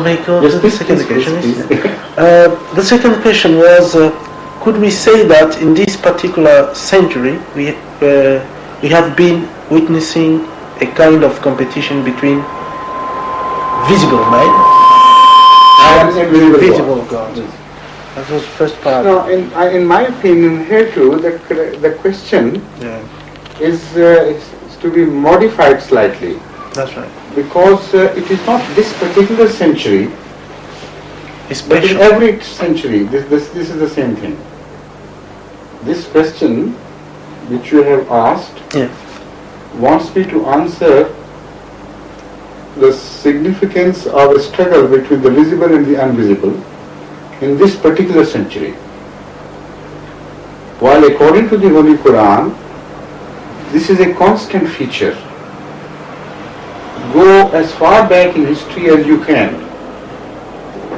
may go to the second question. The second question was, could we say that in this particular century we have been witnessing a kind of competition between visible men and invisible God? That was the first part. No, in my opinion, here too, the question is to be modified slightly. That's right. Because it is not this particular century, but in every century, this is the same thing. This question which you have asked wants me to answer the significance of a struggle between the visible and the invisible in this particular century. While according to the Holy Quran, this is a constant feature. Go as far back in history as you can.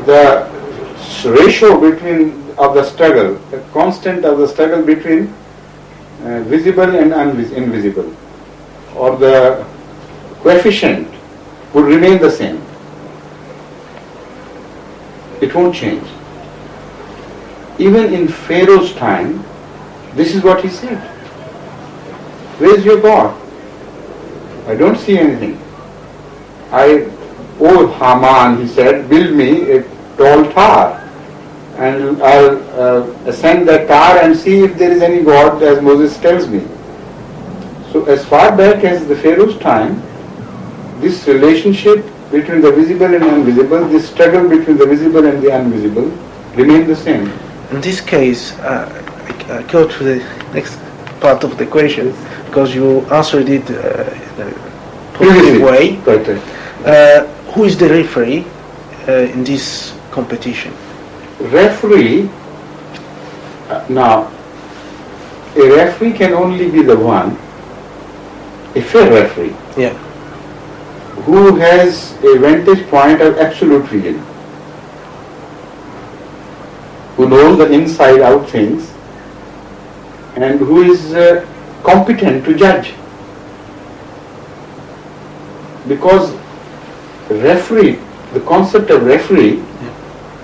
The ratio of the struggle, the constant of the struggle between visible and invisible, or the coefficient would remain the same. It won't change. Even in Pharaoh's time, this is what he said. Where is your God? I don't see anything. Oh Haman, he said, build me a tall tower, and I'll ascend that tower and see if there is any God, as Moses tells me. So as far back as the Pharaoh's time, this relationship between the visible and invisible, this struggle between the visible and the invisible, remained the same. In this case, I go to the next part of the question, because you answered it in a positive way. Who is the referee in this competition? Referee, now, a referee can only be the one, a fair referee, who has a vantage point of absolute vision, who knows the inside out things, and who is competent to judge. Because referee, the concept of referee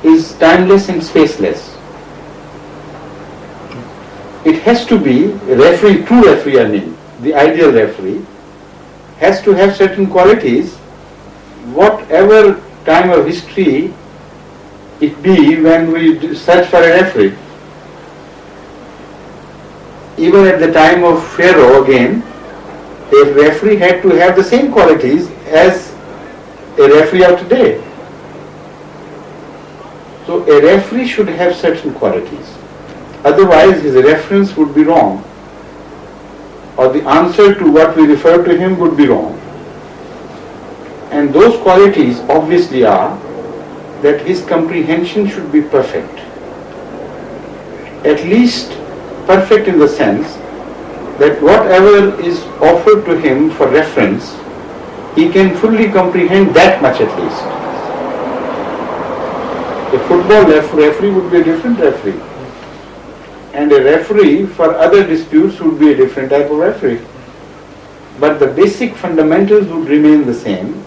is timeless and spaceless. It has to be a referee, true referee, I mean, the ideal referee, has to have certain qualities, whatever time of history it be when we search for a referee. Even at the time of Pharaoh, again, a referee had to have the same qualities as a referee of today. So a referee should have certain qualities. Otherwise his reference would be wrong, or the answer to what we refer to him would be wrong. And those qualities obviously are that his comprehension should be perfect. At least perfect in the sense that whatever is offered to him for reference, he can fully comprehend that much at least. A football referee would be a different referee, and a referee for other disputes would be a different type of referee. But the basic fundamentals would remain the same,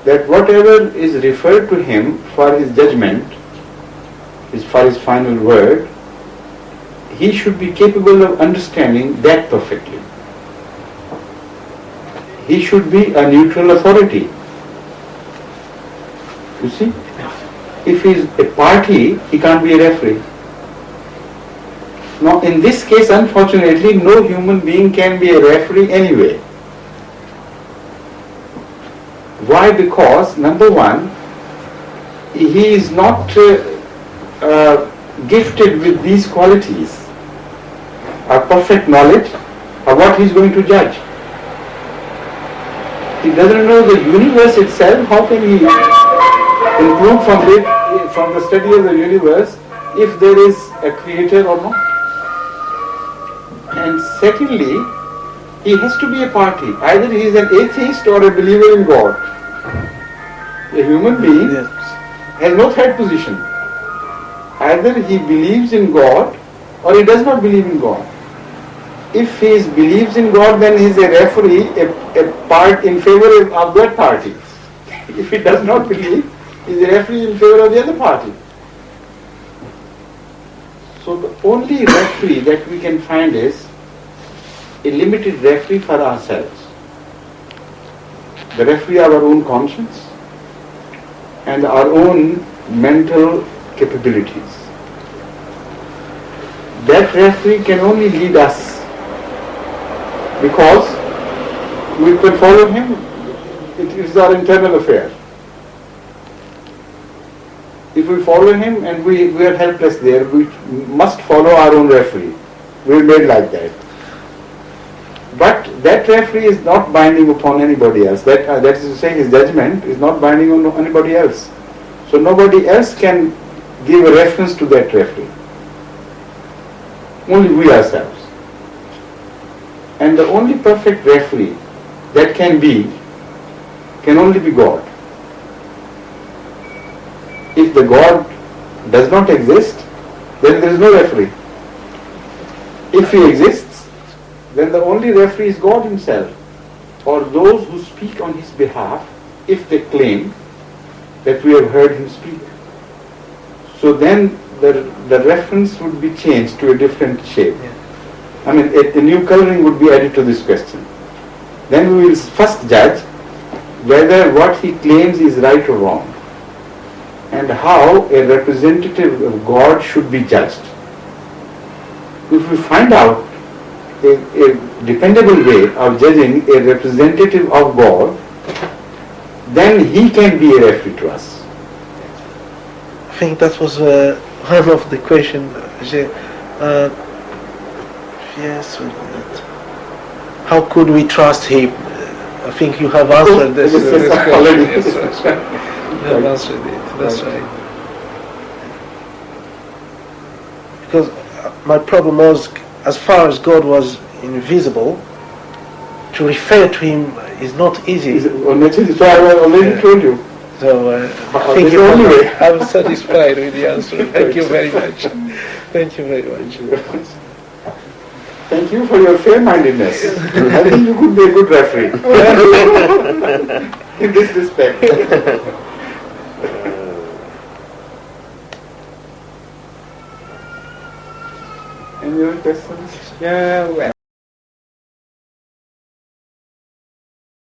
that whatever is referred to him for his judgment, for his final word, he should be capable of understanding that perfectly. He should be a neutral authority. You see? If he is a party, he can't be a referee. Now, in this case, unfortunately, no human being can be a referee anyway. Why? Because, number one, he is not gifted with these qualities, a perfect knowledge of what he is going to judge. He doesn't know the universe itself. How can he improve from the study of the universe if there is a creator or not? And secondly, he has to be a party. Either he is an atheist or a believer in God. A human being has no third position. Either he believes in God or he does not believe in God. If he believes in God, then he is a referee, a part in favor of that party. If he does not believe, is the referee in favor of the other party. So the only referee that we can find is a limited referee for ourselves. The referee of our own conscience and our own mental capabilities. That referee can only lead us because we can follow him. It is our internal affair. If we follow him and we are helpless there, we must follow our own referee. We are made like that. But that referee is not binding upon anybody else. That is to say, his judgment is not binding on anybody else. So nobody else can give a reference to that referee. Only we ourselves. And the only perfect referee that can only be God. If the God does not exist, then there is no referee. If he exists, then the only referee is God himself, or those who speak on his behalf, if they claim that we have heard him speak. So then the reference would be changed to a different shape. Yeah. I mean, a new coloring would be added to this question. Then we will first judge whether what he claims is right or wrong, and how a representative of God should be judged. If we find out a dependable way of judging a representative of God, then he can be a referee to us. I think that was one of the questions. Yes, how could we trust him? I think you have answered this question already. Yes, that's right. You have answered it. That's right. Because my problem was, as far as God was invisible, to refer to him is not easy. So I already told you. So I think I'm satisfied with the answer. Thank you very much. Thank you very much. Thank you for your fair-mindedness. I think you could be a good referee in this respect. Any other questions? Yeah, well.